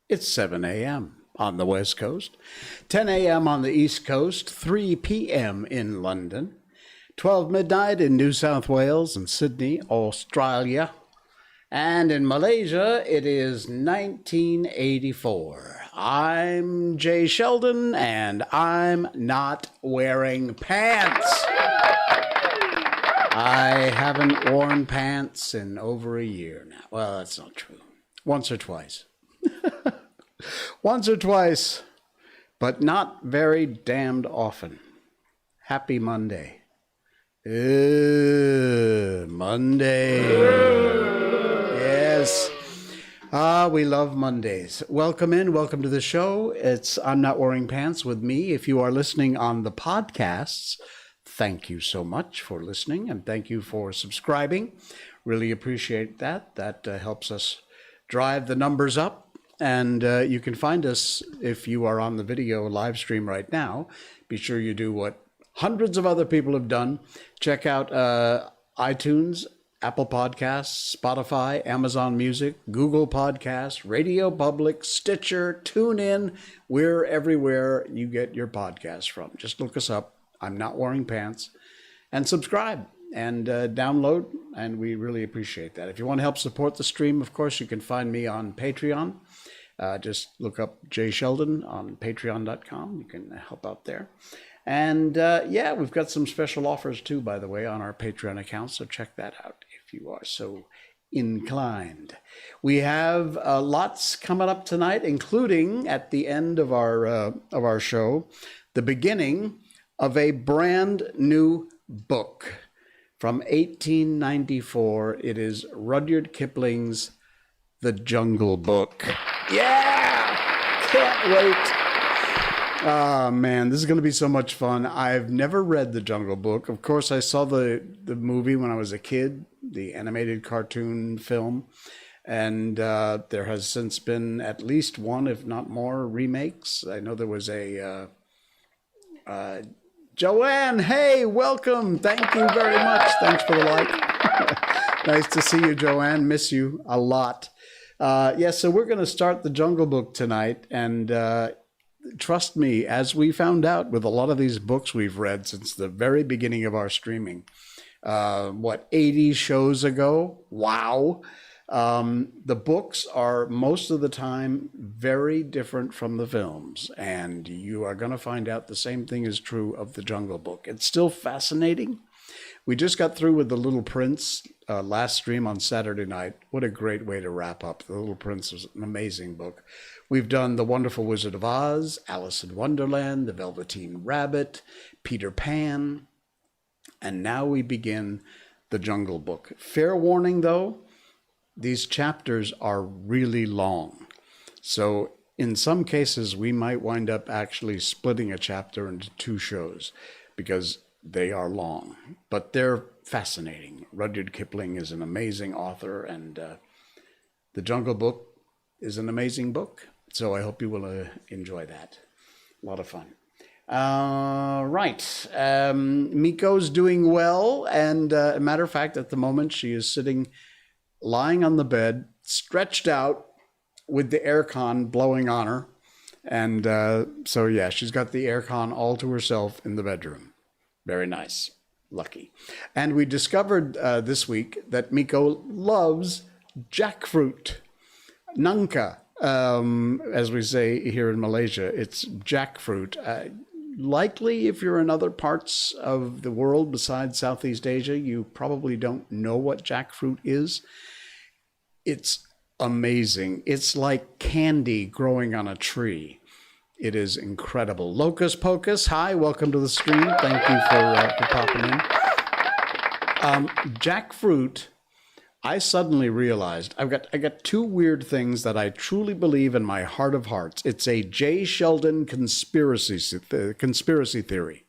It's 7 a.m. on the West Coast, 10 a.m. on the East Coast, 3 p.m. in London, 12 midnight in New South Wales and Sydney, Australia, and in Malaysia it is 1984. I'm Jay Sheldon, and I'm not wearing pants. I haven't worn pants in over a year now. Well, that's not true. Once or twice. Once or twice, but not very damned often. Happy Monday. Monday. Yes. We love Mondays. Welcome in. Welcome to the show. It's I'm Not Wearing Pants with me. If you are listening on the podcasts, thank you so much for listening, and thank you for subscribing. Really appreciate that. That helps us drive the numbers up. And you can find us if you are on the video live stream right now. Be sure you do what hundreds of other people have done. Check out iTunes, Apple Podcasts, Spotify, Amazon Music, Google Podcasts, Radio Public, Stitcher, TuneIn. We're everywhere you get your podcasts from. Just look us up. I'm Not Wearing Pants, and subscribe and download, and we really appreciate that. If you want to help support the stream, of course, you can find me on Patreon. Just look up Jay Sheldon on patreon.com. You can help out there. And yeah, we've got some special offers too, by the way, on our Patreon account, so check that out if you are so inclined. We have lots coming up tonight, including at the end of our show, the beginning of a brand new book from 1894. It is Rudyard Kipling's The Jungle Book. Yeah! Can't wait. Oh, man, this is going to be so much fun. I've never read The Jungle Book. Of course, I saw the movie when I was a kid, the animated cartoon film. And there has since been at least one, if not more, remakes. I know there was a... Joanne, hey, welcome. Thank you very much. Thanks for the like. Nice to see you, Joanne. Miss you a lot. So we're going to start The Jungle Book tonight. And trust me, as we found out with a lot of these books we've read since the very beginning of our streaming, 80 shows ago? Wow. The books are most of the time very different from the films, and you are going to find out the same thing is true of The Jungle Book. It's still fascinating. We just got through with The Little Prince last stream on Saturday night. What a great way to wrap up. The Little Prince is an amazing book. We've done The Wonderful Wizard of Oz, Alice in Wonderland, The Velveteen Rabbit, Peter Pan, and now we begin The Jungle Book. Fair warning, though, these chapters are really long. So in some cases, we might wind up actually splitting a chapter into two shows because they are long, but they're fascinating. Rudyard Kipling is an amazing author, and The Jungle Book is an amazing book. So I hope you will enjoy that. A lot of fun. Right. Miko's doing well. And a matter of fact, at the moment, she is lying on the bed, stretched out with the aircon blowing on her. And so, yeah, she's got the aircon all to herself in the bedroom. Very nice. Lucky. And we discovered this week that Miko loves jackfruit. Nangka, as we say here in Malaysia. It's jackfruit. Likely, if you're in other parts of the world besides Southeast Asia, you probably don't know what jackfruit is. It's amazing. It's like candy growing on a tree. It is incredible. Locus Pocus, hi, welcome to the stream. Thank you for popping in. Jackfruit, I suddenly realized I got two weird things that I truly believe in my heart of hearts. It's a J. Sheldon conspiracy theory.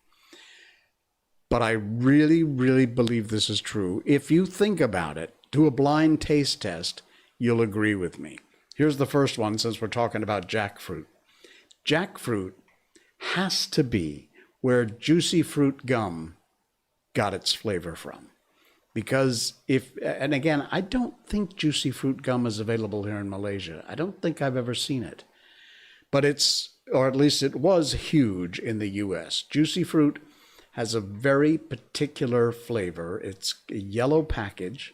But I really, really believe this is true. If you think about it, do a blind taste test, you'll agree with me. Here's the first one, since we're talking about jackfruit. Jackfruit has to be where juicy fruit gum got its flavor from. Because and again, I don't think juicy fruit gum is available here in Malaysia. I don't think I've ever seen it. But or at least it was huge in the US. Juicy fruit has a very particular flavor. It's a yellow package.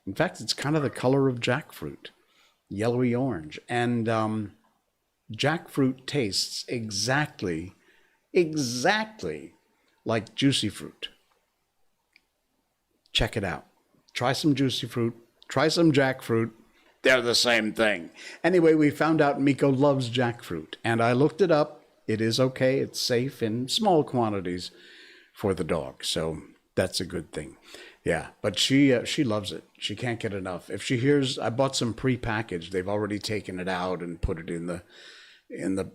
In fact, it's kind of the color of jackfruit, yellowy orange. And jackfruit tastes exactly like juicy fruit. Check it out. Try some juicy fruit. Try some jackfruit. They're the same thing. Anyway, we found out Miko loves jackfruit. And I looked it up. It is okay. It's safe in small quantities for the dog. So that's a good thing. Yeah, but she loves it. She can't get enough. If she hears, I bought some prepackaged. They've already taken it out and put it in the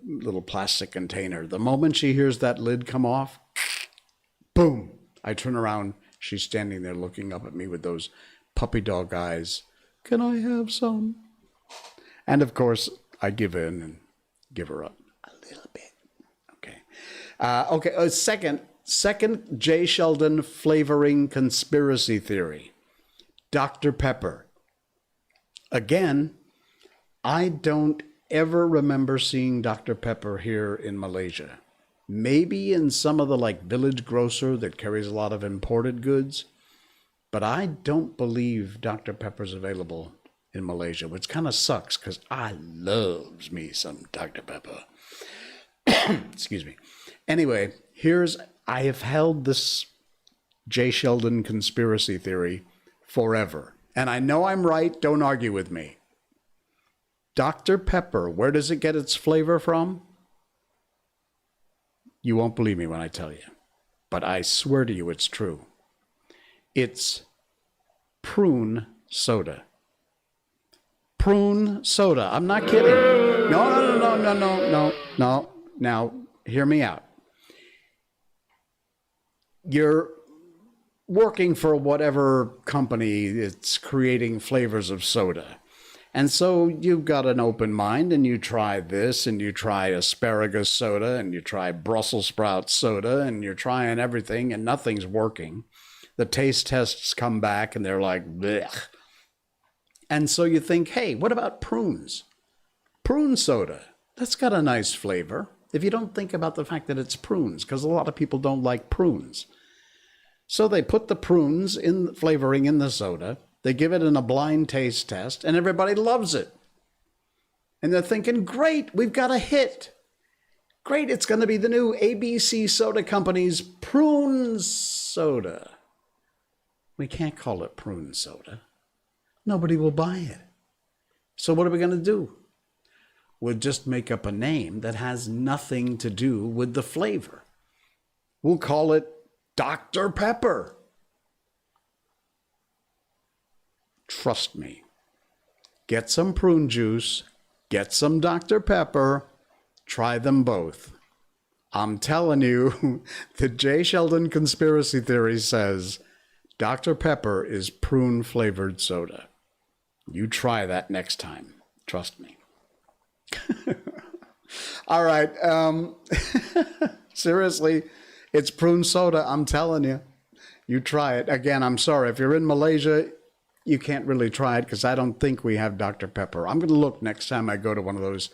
little plastic container. The moment she hears that lid come off, boom, I turn around. She's standing there looking up at me with those puppy dog eyes. Can I have some? And of course, I give in and give her up a little bit. Okay. Second J. Sheldon flavoring conspiracy theory. Dr. Pepper. Again, I don't ever remember seeing Dr. Pepper here in Malaysia. Maybe in some of the village grocer that carries a lot of imported goods. But I don't believe Dr. Pepper's available in Malaysia, which kind of sucks because I loves me some Dr. Pepper. Excuse me. Anyway, I have held this J. Sheldon conspiracy theory forever. And I know I'm right. Don't argue with me. Dr. Pepper, where does it get its flavor from? You won't believe me when I tell you, but I swear to you it's true. It's prune soda. Prune soda. I'm not kidding. No. Now, hear me out. You're working for whatever company that's creating flavors of soda. And so you've got an open mind and you try this and you try asparagus soda and you try Brussels sprout soda and you're trying everything and nothing's working. The taste tests come back and they're like, blech. And so you think, hey, what about prunes? Prune soda. That's got a nice flavor. If you don't think about the fact that it's prunes, because a lot of people don't like prunes. So they put the prunes in flavoring in the soda. They give it in a blind taste test, and everybody loves it. And they're thinking, great, we've got a hit. Great, it's going to be the new ABC Soda Company's prune soda. We can't call it prune soda. Nobody will buy it. So what are we going to do? We'll just make up a name that has nothing to do with the flavor. We'll call it Dr. Pepper. Trust me. Get some prune juice, get some Dr. Pepper, try them both. I'm telling you, the J. Sheldon conspiracy theory says Dr. Pepper is prune-flavored soda. You try that next time. Trust me. All right. Seriously, it's prune soda. I'm telling you. You try it. Again, I'm sorry. If you're in Malaysia, you can't really try it because I don't think we have Dr. Pepper. I'm going to look next time I go to one of those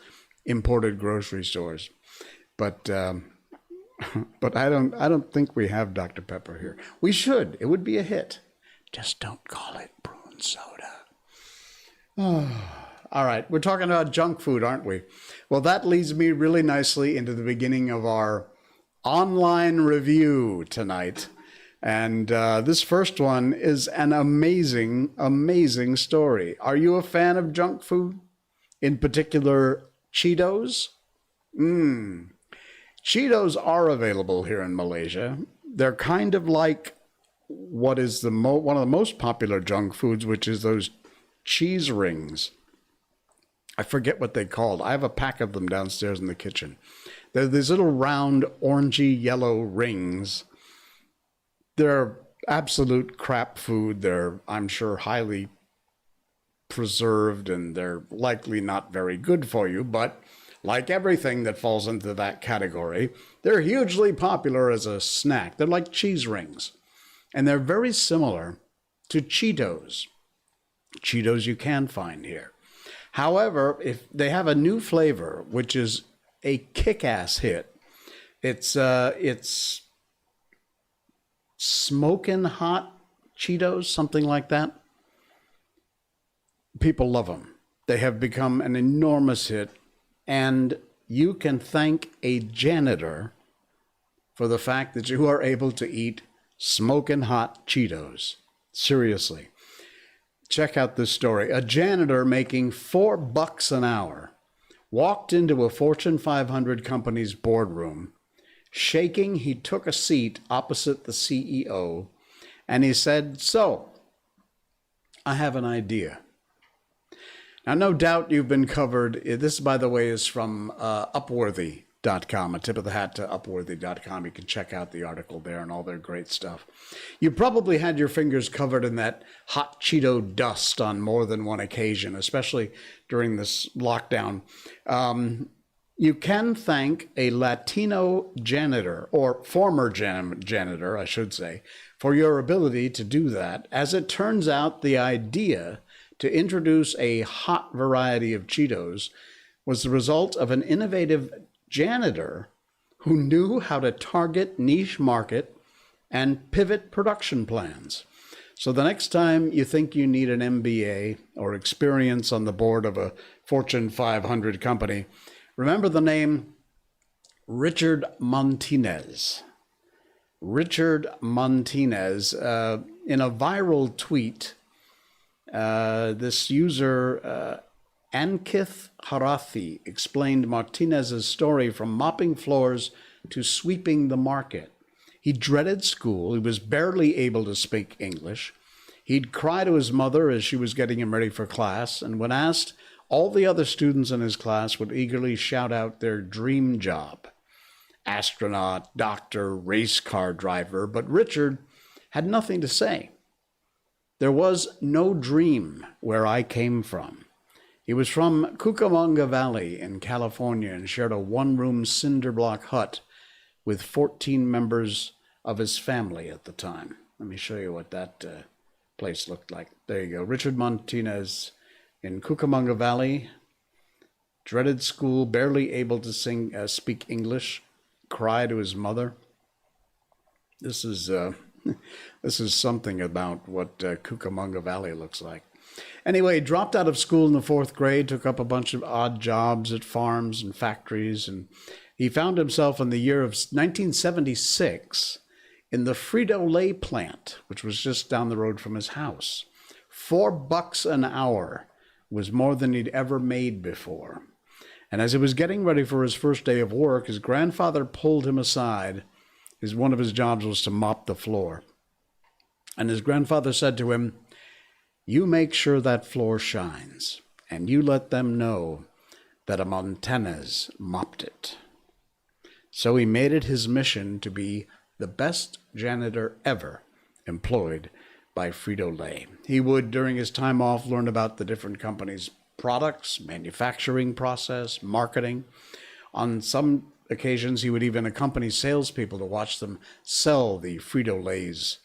imported grocery stores. But I don't think we have Dr. Pepper here. We should. It would be a hit. Just don't call it prune soda. All right. We're talking about junk food, aren't we? Well, that leads me really nicely into the beginning of our online review tonight. And this first one is an amazing, amazing story. Are you a fan of junk food? In particular, Cheetos? Cheetos are available here in Malaysia. They're kind of like what is one of the most popular junk foods, which is those cheese rings. I forget what they're called. I have a pack of them downstairs in the kitchen. They're these little round, orangey yellow rings. They're absolute crap food. They're, I'm sure, highly preserved, and they're likely not very good for you. But like everything that falls into that category, they're hugely popular as a snack. They're like cheese rings. And they're very similar to Cheetos. Cheetos you can find here. However, if they have a new flavor, which is a kick-ass hit, it's smoking hot Cheetos, something like that. People love them. They have become an enormous hit, and you can thank a janitor for the fact that you are able to eat smoking hot Cheetos. Seriously. Check out this story. A janitor making $4 an hour walked into a Fortune 500 company's boardroom. Shaking, he took a seat opposite the CEO, and he said, "So, I have an idea." Now, no doubt you've been covered. This, by the way, is from Upworthy.com. A tip of the hat to Upworthy.com. You can check out the article there and all their great stuff. You probably had your fingers covered in that hot Cheeto dust on more than one occasion, especially during this lockdown. You can thank a Latino janitor, or former janitor, I should say, for your ability to do that. As it turns out, the idea to introduce a hot variety of Cheetos was the result of an innovative janitor who knew how to target niche market and pivot production plans. So the next time you think you need an MBA or experience on the board of a Fortune 500 company, remember the name Richard Montinez. Richard Montinez, in a viral tweet, this user, Ankith Harathi, explained Martinez's story from mopping floors to sweeping the market. He dreaded school. He was barely able to speak English. He'd cry to his mother as she was getting him ready for class, and when asked, all the other students in his class would eagerly shout out their dream job: astronaut, doctor, race car driver. But Richard had nothing to say. There was no dream where I came from. He was from Cucamonga Valley in California and shared a one-room cinder block hut with 14 members of his family at the time. Let me show you what that place looked like. There you go. Richard Montinez in Cucamonga Valley, dreaded school, barely able to speak English, cry to his mother. This is something about what Cucamonga Valley looks like. Anyway, dropped out of school in the 4th grade, took up a bunch of odd jobs at farms and factories, and he found himself in the year of 1976 in the Frito-Lay plant, which was just down the road from his house. $4 an hour was more than he'd ever made before. And as he was getting ready for his first day of work, his grandfather pulled him aside. One of his jobs was to mop the floor. And his grandfather said to him, "You make sure that floor shines, and you let them know that a Montanez mopped it." So he made it his mission to be the best janitor ever employed by Frito-Lay. He would, during his time off, learn about the different companies' products, manufacturing process, marketing. On some occasions, he would even accompany salespeople to watch them sell the Frito-Lay's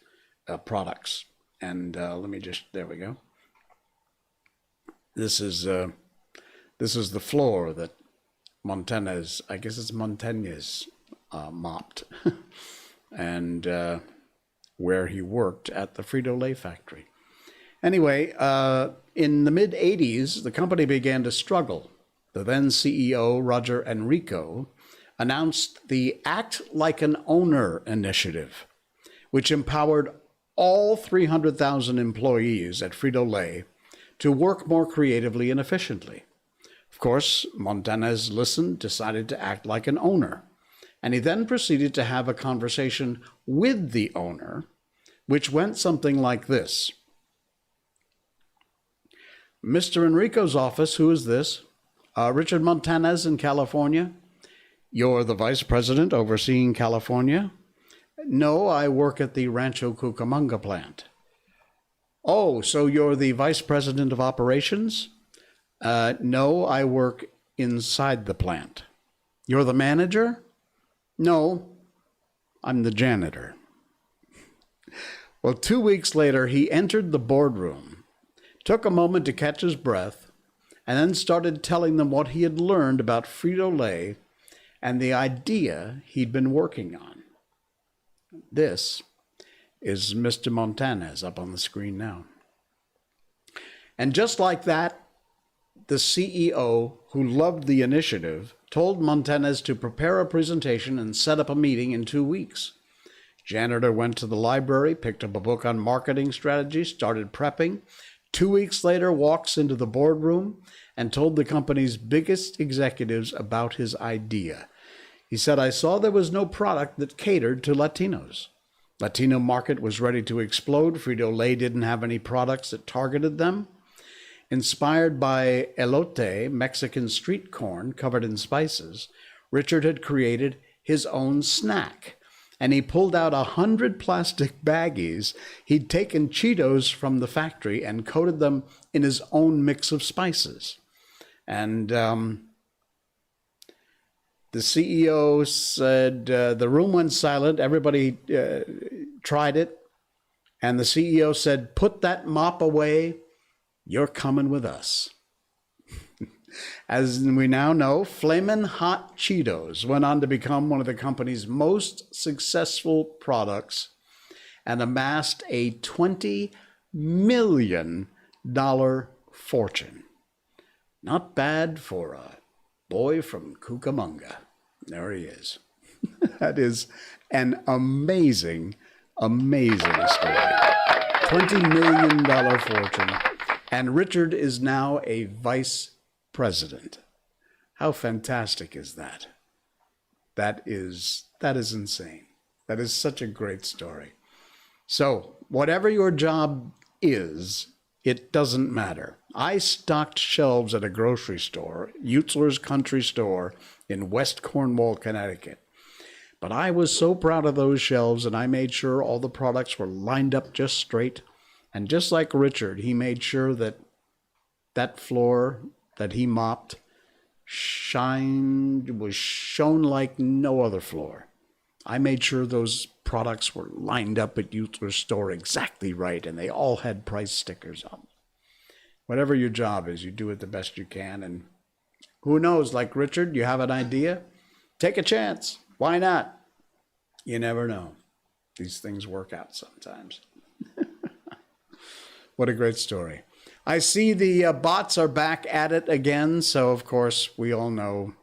products. And there we go. This is the floor that Montanez, I guess it's Montanez, mopped, and where he worked at the Frito-Lay factory. Anyway, in the mid-'80s, the company began to struggle. The then CEO, Roger Enrico, announced the Act Like an Owner initiative, which empowered all 300,000 employees at Frito-Lay to work more creatively and efficiently. Of course, Montanez listened, decided to act like an owner, and he then proceeded to have a conversation with the owner which went something like this. Mr. Enrico's office, who is this? Richard Montanez in California. You're the vice president overseeing California? No, I work at the Rancho Cucamonga plant. Oh, so you're the vice president of operations? No, I work inside the plant. You're the manager? No, I'm the janitor. Well, 2 weeks later, he entered the boardroom, took a moment to catch his breath, and then started telling them what he had learned about Frito-Lay and the idea he'd been working on. This is Mr. Montanez up on the screen now. And just like that, the CEO, who loved the initiative, told Montanez to prepare a presentation and set up a meeting in 2 weeks. Janitor went to the library, picked up a book on marketing strategy, started prepping. 2 weeks later, walks into the boardroom and told the company's biggest executives about his idea. He said, I saw there was no product that catered to Latinos. Latino market was ready to explode. Frito-Lay didn't have any products that targeted them. Inspired by elote, Mexican street corn covered in spices, Richard had created his own snack. And he pulled out 100 plastic baggies. He'd taken Cheetos from the factory and coated them in his own mix of spices. And the CEO said, the room went silent. Everybody tried it. And the CEO said, put that mop away. You're coming with us. As we now know, Flamin Hot Cheetos went on to become one of the company's most successful products and amassed a $20 million fortune. Not bad for a boy from Cucamonga. There he is. That is an amazing, amazing story. $20 million fortune. And Richard is now a vice president. How fantastic is that? That is insane. That is such a great story. So, whatever your job is, it doesn't matter. I stocked shelves at a grocery store, Utzler's Country Store in West Cornwall, Connecticut. But I was so proud of those shelves, and I made sure all the products were lined up just straight. And just like Richard, he made sure that that floor that he mopped was shown like no other floor. I made sure those products were lined up at Utzler's store exactly right, and they all had price stickers on. Whatever your job is, you do it the best you can. And who knows, like Richard, you have an idea? Take a chance. Why not? You never know. These things work out sometimes. What a great story. I see the bots are back at it again. So, of course, we all know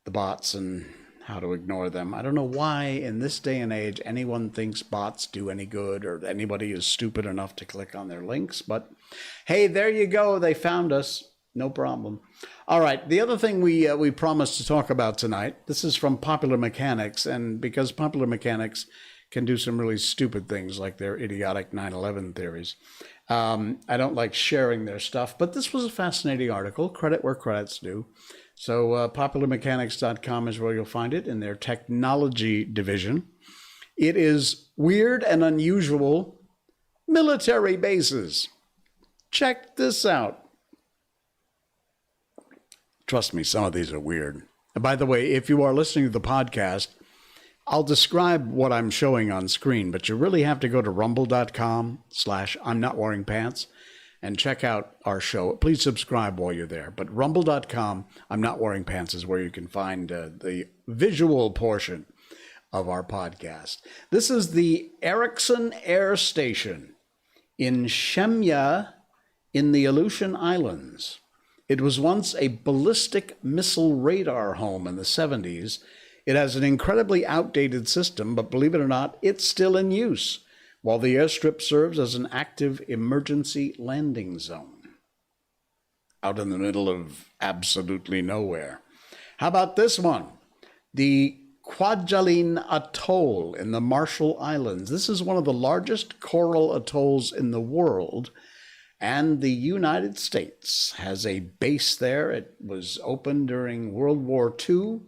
the bots and how to ignore them. I don't know why in this day and age anyone thinks bots do any good or anybody is stupid enough to click on their links. But, hey, there you go. They found us. No problem. All right. The other thing we promised to talk about tonight, this is from Popular Mechanics. And because Popular Mechanics can do some really stupid things like their idiotic 9/11 theories, I don't like sharing their stuff, but this was a fascinating article. Credit where credit's due. So popularmechanics.com is where you'll find it in their technology division. It is weird and unusual military bases. Check this out. Trust me, some of these are weird. And by the way, if you are listening to the podcast, I'll describe what I'm showing on screen, but you really have to go to rumble.com/I'mNotWearingPants and check out our show. Please subscribe while you're there. But rumble.com/I'mNotWearingPants is where you can find the visual portion of our podcast. This is the Ericsson Air Station in Shemya in the Aleutian Islands. It was once a ballistic missile radar home in the 70s. It has an incredibly outdated system, but believe it or not, it's still in use, while the airstrip serves as an active emergency landing zone out in the middle of absolutely nowhere. How about this one? The Kwajalein Atoll in the Marshall Islands. This is one of the largest coral atolls in the world, and the United States has a base there. It was opened during World War II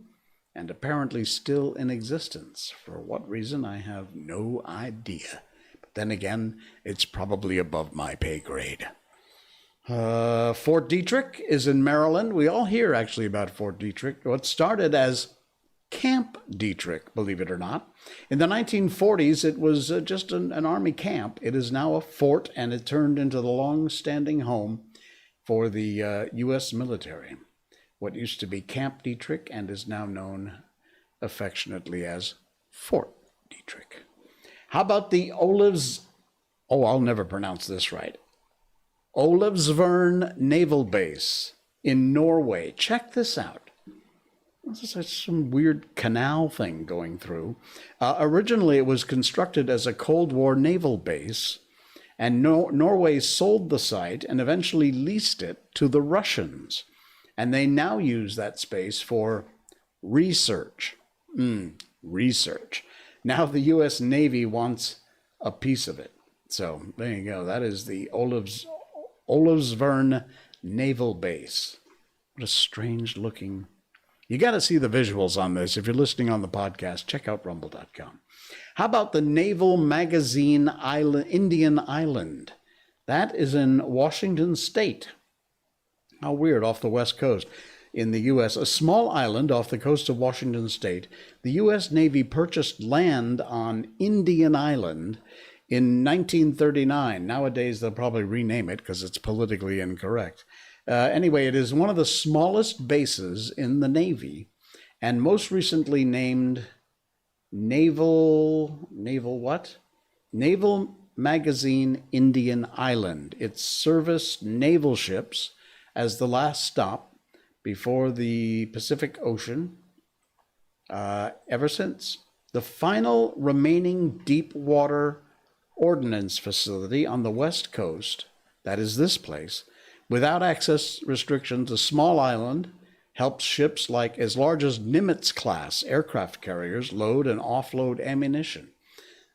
and apparently still in existence. For what reason, I have no idea. But then again, it's probably above my pay grade. Fort Detrick is in Maryland. We all hear actually about Fort Detrick. What started as Camp Detrick, believe it or not. In the 1940s, it was just an army camp. It is now a fort, and it turned into the long-standing home for the U.S. military. What used to be Camp Detrick and is now known affectionately as Fort Detrick. How about the I'll never pronounce this right. Olavsvern Naval Base in Norway. Check this out. This is some weird canal thing going through. Originally, it was constructed as a Cold War naval base, and Norway sold the site and eventually leased it to the Russians. And they now use that space for research. Research. Now the U.S. Navy wants a piece of it. So there you go. That is the Olavsvern Naval Base. What a strange looking... You got to see the visuals on this. If you're listening on the podcast, check out rumble.com. How about the Naval Magazine Island, Indian Island? That is in Washington State. How weird, off the West Coast in the U.S. A small island off the coast of Washington State. The U.S. Navy purchased land on Indian Island in 1939. Nowadays, they'll probably rename it because it's politically incorrect. Anyway, it is one of the smallest bases in the Navy, and most recently named Naval Magazine Indian Island. It serviced naval ships as the last stop before the Pacific Ocean ever since. The final remaining deep water ordnance facility on the West Coast, that is this place, without access restrictions, a small island helps ships like as large as Nimitz-class aircraft carriers load and offload ammunition.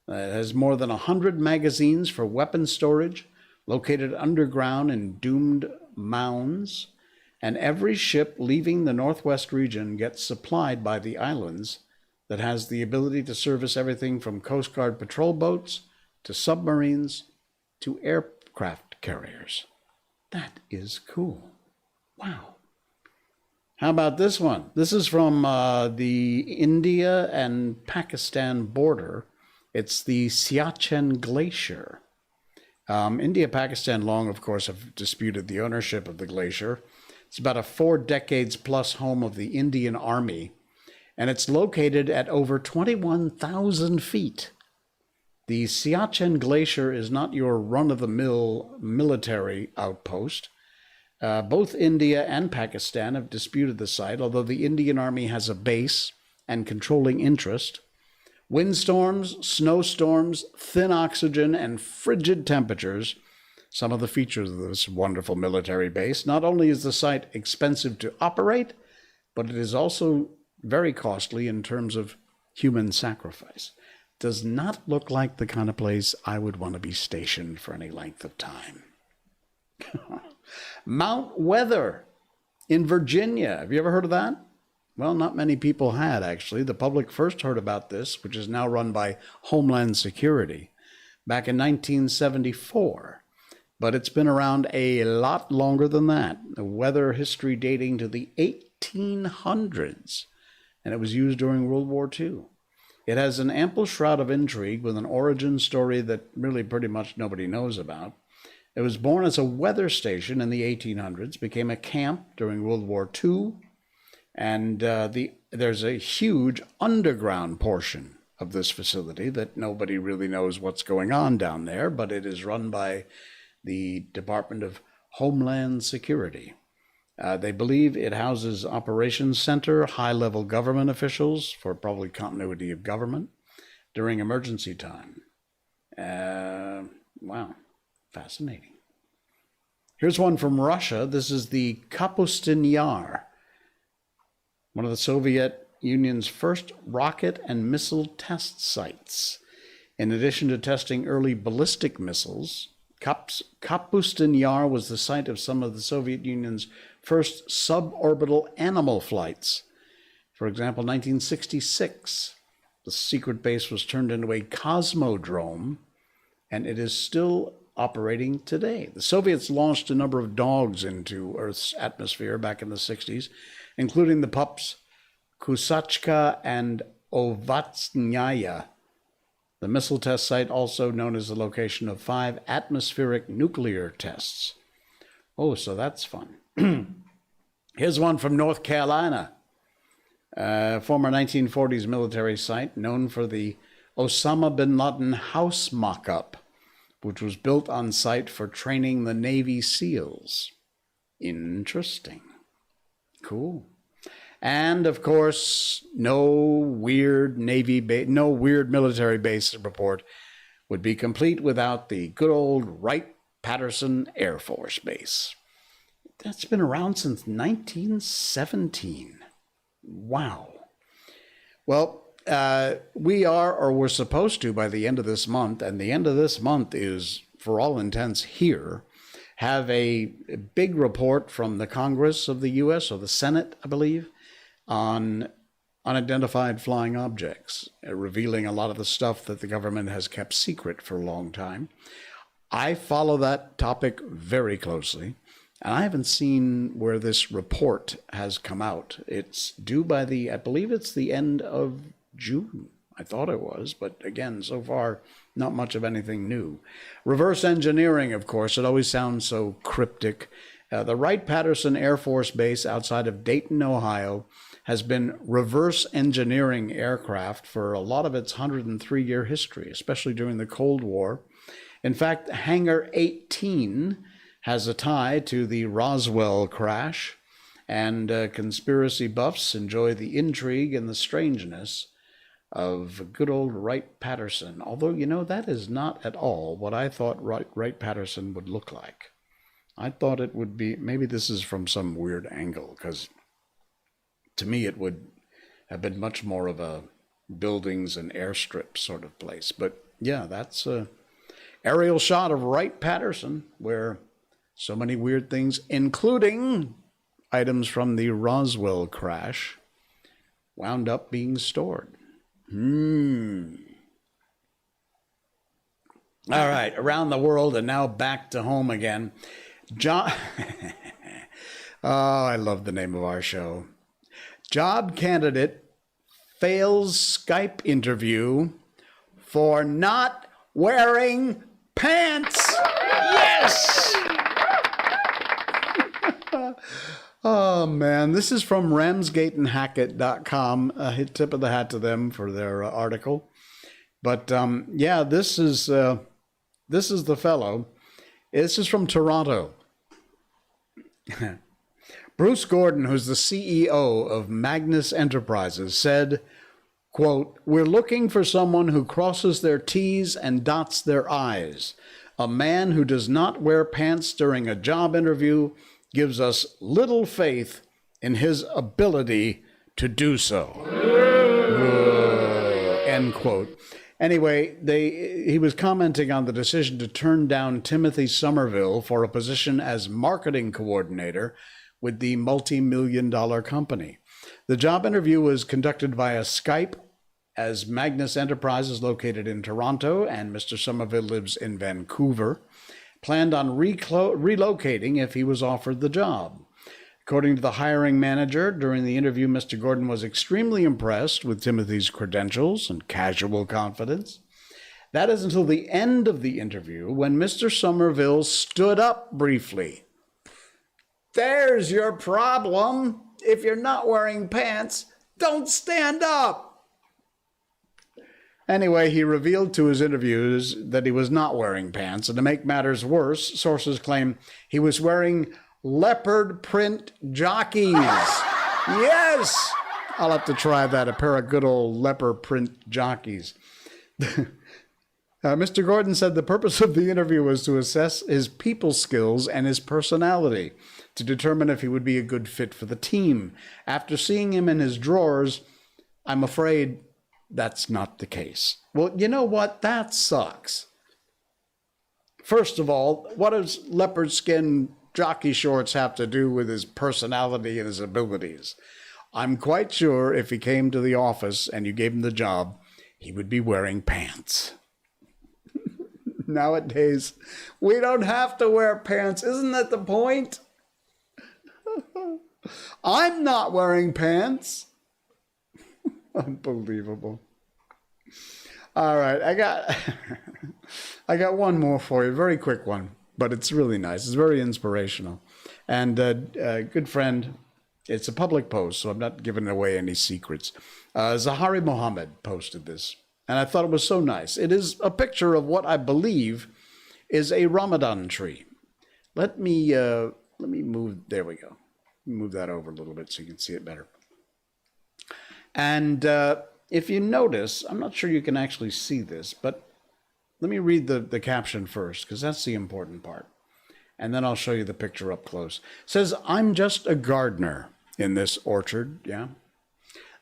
It has more than 100 magazines for weapon storage, located underground in doomed mounds, and every ship leaving the Northwest region gets supplied by the islands that has the ability to service everything from Coast Guard patrol boats to submarines to aircraft carriers. That is cool. Wow. How about this one? This is from the India and Pakistan border. It's the Siachen Glacier. India and Pakistan long, of course, have disputed the ownership of the glacier. It's about a 4 decades plus home of the Indian Army, and it's located at over 21,000 feet. The Siachen Glacier is not your run-of-the-mill military outpost. Both India and Pakistan have disputed the site, although the Indian Army has a base and controlling interest. Windstorms, snowstorms, thin oxygen, and frigid temperatures, some of the features of this wonderful military base. Not only is the site expensive to operate, but it is also very costly in terms of human sacrifice. Does not look like the kind of place I would want to be stationed for any length of time. Mount Weather in Virginia. Have you ever heard of that? Well, not many people had, actually. The public first heard about this, which is now run by Homeland Security, back in 1974. But it's been around a lot longer than that. The weather history dating to the 1800s, and it was used during World War II. It has an ample shroud of intrigue with an origin story that really pretty much nobody knows about. It was born as a weather station in the 1800s, became a camp during World War II, and there's a huge underground portion of this facility that nobody really knows what's going on down there, but it is run by the Department of Homeland Security. They believe it houses operations center, high-level government officials for probably continuity of government during emergency time. Wow, fascinating. Here's one from Russia. This is the Kapustin Yar, one of the Soviet Union's first rocket and missile test sites. In addition to testing early ballistic missiles, Kapustin Yar was the site of some of the Soviet Union's first suborbital animal flights. For example, 1966, the secret base was turned into a cosmodrome, and it is still operating today. The Soviets launched a number of dogs into Earth's atmosphere back in the 60s, including the pups Kusachka and Ovatsnyaya. The missile test site, also known as the location of 5 atmospheric nuclear tests. Oh, so that's fun. Here's one from North Carolina. Former 1940s military site known for the Osama bin Laden house mock-up, which was built on site for training the Navy SEALs. Interesting. Cool. And, of course, no weird military base report would be complete without the good old Wright-Patterson Air Force Base. That's been around since 1917. Wow. Well, we are, or we're supposed to, by the end of this month, and the end of this month is, for all intents, here, have a big report from the Congress of the U.S., or the Senate, I believe, on unidentified flying objects, revealing a lot of the stuff that the government has kept secret for a long time. I follow that topic very closely, and I haven't seen where this report has come out. It's due by I believe it's the end of June. I thought it was, but again, so far, not much of anything new. Reverse engineering, of course, it always sounds so cryptic. The Wright-Patterson Air Force Base outside of Dayton, Ohio, has been reverse engineering aircraft for a lot of its 103-year history, especially during the Cold War. In fact, Hangar 18 has a tie to the Roswell crash, and conspiracy buffs enjoy the intrigue and the strangeness of good old Wright-Patterson. Although, that is not at all what I thought Wright-Patterson would look like. I thought it would be, maybe this is from some weird angle, because to me it would have been much more of a buildings and airstrip sort of place. But yeah, that's a aerial shot of Wright-Patterson, where so many weird things, including items from the Roswell crash, wound up being stored. All right, around the world and now back to home again. Oh, I love the name of our show. Job candidate fails Skype interview for not wearing pants. Yes! Oh, man. This is from ramsgateandhackett.com. A tip of the hat to them for their article. But, yeah, this is the fellow. This is from Toronto. Bruce Gordon, who's the CEO of Magnus Enterprises, said, quote, "We're looking for someone who crosses their T's and dots their I's. A man who does not wear pants during a job interview gives us little faith in his ability to do so." End quote. Anyway, he was commenting on the decision to turn down Timothy Somerville for a position as marketing coordinator with the multi-million-dollar company. The job interview was conducted via Skype, as Magnus Enterprise is located in Toronto and Mr. Somerville lives in Vancouver, planned on relocating if he was offered the job. According to the hiring manager, during the interview, Mr. Gordon was extremely impressed with Timothy's credentials and casual confidence. That is until the end of the interview, when Mr. Somerville stood up briefly. There's your problem. If you're not wearing pants, don't stand up. Anyway, he revealed to his interviews that he was not wearing pants, and to make matters worse, sources claim he was wearing leopard print jockeys. Yes! I'll have to try that, a pair of good old leopard print jockeys. Mr. Gordon said the purpose of the interview was to assess his people skills and his personality to determine if he would be a good fit for the team. After seeing him in his drawers, I'm afraid that's not the case. Well, you know what? That sucks. First of all, what does leopard skin jockey shorts have to do with his personality and his abilities? I'm quite sure if he came to the office and you gave him the job, he would be wearing pants. Nowadays, we don't have to wear pants. Isn't that the point? I'm not wearing pants. Unbelievable. All right, I got one more for you, very quick one, but it's really nice. It's very inspirational. And a good friend, it's a public post, so I'm not giving away any secrets. Zahari Mohammed posted this, and I thought it was so nice. It is a picture of what I believe is a Ramadan tree. Let me move, there we go. Move that over a little bit so you can see it better. And if you notice, I'm not sure you can actually see this, but let me read the caption first, because that's the important part. And then I'll show you the picture up close. It says, I'm just a gardener in this orchard, yeah?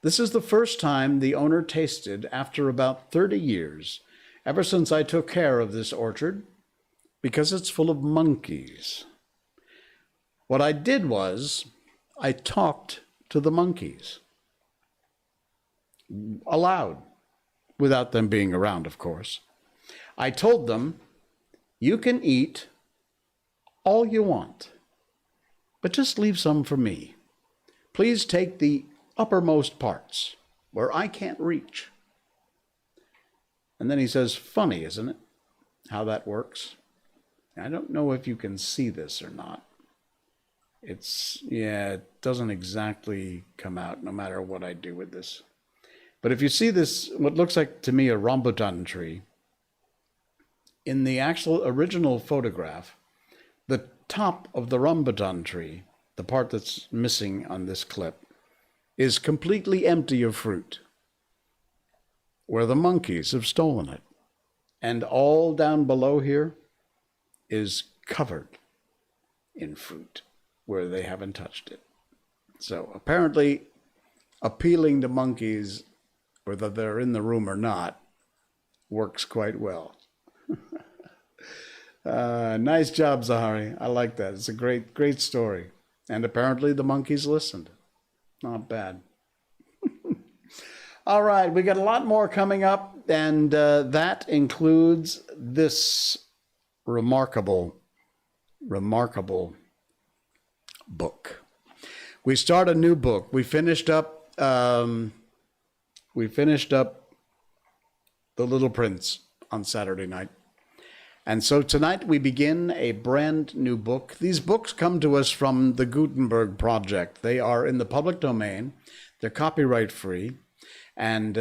This is the first time the owner tasted after about 30 years, ever since I took care of this orchard, because it's full of monkeys. What I did was, I talked to the monkeys. Aloud, without them being around, of course. I told them, you can eat all you want, but just leave some for me. Please take the uppermost parts, where I can't reach. And then he says, funny, isn't it, how that works? I don't know if you can see this or not. It doesn't exactly come out no matter what I do with this. But if you see this, what looks like to me a rambutan tree, in the actual original photograph, the top of the rambutan tree, the part that's missing on this clip, is completely empty of fruit, where the monkeys have stolen it. And all down below here is covered in fruit, where they haven't touched it. So apparently, appealing to monkeys, whether they're in the room or not, works quite well. Nice job, Zahari. I like that. It's a great, great story. And apparently the monkeys listened. Not bad. All right, we got a lot more coming up, and that includes this remarkable book. We start a new book. We finished up The Little Prince on Saturday night. And so tonight we begin a brand new book. These books come to us from the Gutenberg Project. They are in the public domain. They're copyright free. And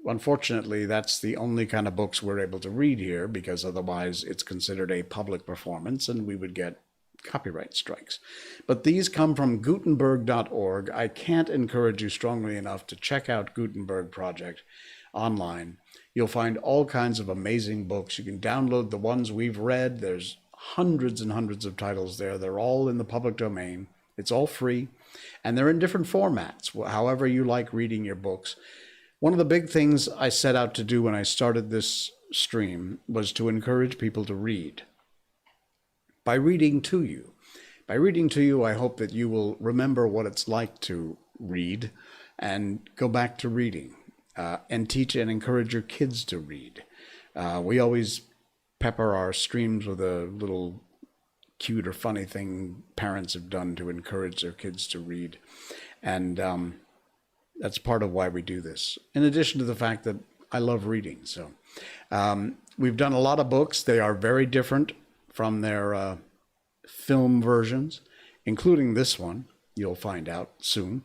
unfortunately, that's the only kind of books we're able to read here, because otherwise it's considered a public performance and we would get copyright strikes. But these come from Gutenberg.org. I can't encourage you strongly enough to check out Gutenberg Project online. You'll find all kinds of amazing books. You can download the ones we've read. There's hundreds and hundreds of titles there. They're all in the public domain. It's all free, and they're in different formats, however you like reading your books. One of the big things I set out to do when I started this stream was to encourage people to read. By reading to you. By reading to you, I hope that you will remember what it's like to read and go back to reading. And teach and encourage your kids to read. We always pepper our streams with a little cute or funny thing parents have done to encourage their kids to read. And that's part of why we do this, in addition to the fact that I love reading. So we've done a lot of books. They are very different from their film versions, including this one. You'll find out soon.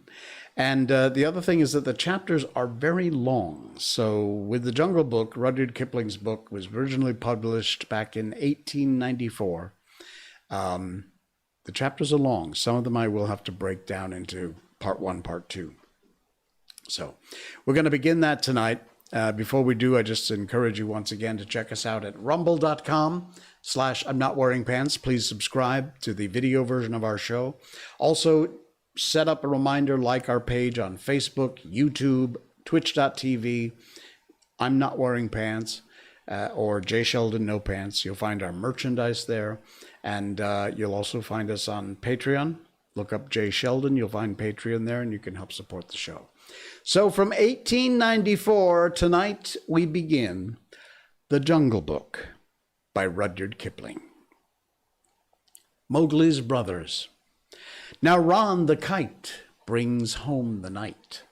And the other thing is that the chapters are very long. So with the Jungle Book, Rudyard Kipling's book was originally published back in 1894. The chapters are long. Some of them I will have to break down into part 1, part 2. So we're going to begin that tonight. Before we do, I just encourage you once again to check us out at rumble.com/I'm Not Wearing Pants. Please subscribe to the video version of our show. Also, set up a reminder, like our page on Facebook, YouTube, twitch.tv. I'm Not Wearing Pants, or J. Sheldon No Pants. You'll find our merchandise there. And you'll also find us on Patreon. Look up J. Sheldon. You'll find Patreon there, and you can help support the show. So from 1894, tonight we begin The Jungle Book by Rudyard Kipling. Mowgli's Brothers. Now Ron the kite brings home the night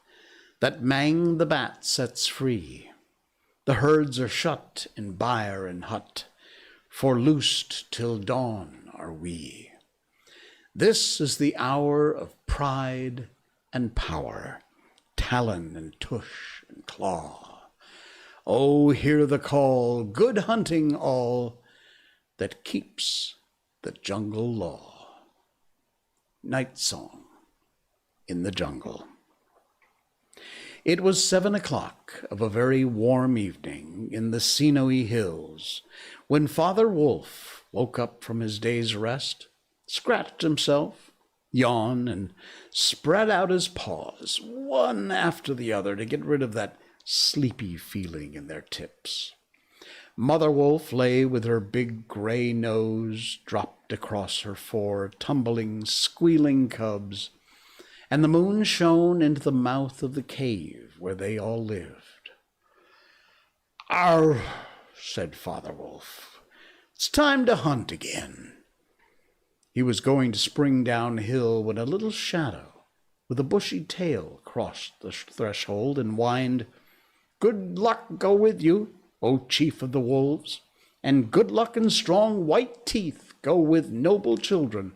that Mang the bat sets free. The herds are shut in byre and hut, for loosed till dawn are we. This is the hour of pride and power, talon and tush and claw. Oh, hear the call, good hunting all, that keeps the jungle law. Night Song in the Jungle. It was 7 o'clock of a very warm evening in the Sinoe Hills when Father Wolf woke up from his day's rest, scratched himself, yawned, and spread out his paws, one after the other, to get rid of that sleepy feeling in their tips. Mother Wolf lay with her big gray nose dropped across her four tumbling, squealing cubs, and the moon shone into the mouth of the cave where they all lived. "Arr," said Father Wolf, "it's time to hunt again." He was going to spring downhill when a little shadow with a bushy tail crossed the threshold and whined, "Good luck go with you, O chief of the wolves, and good luck and strong white teeth go with noble children,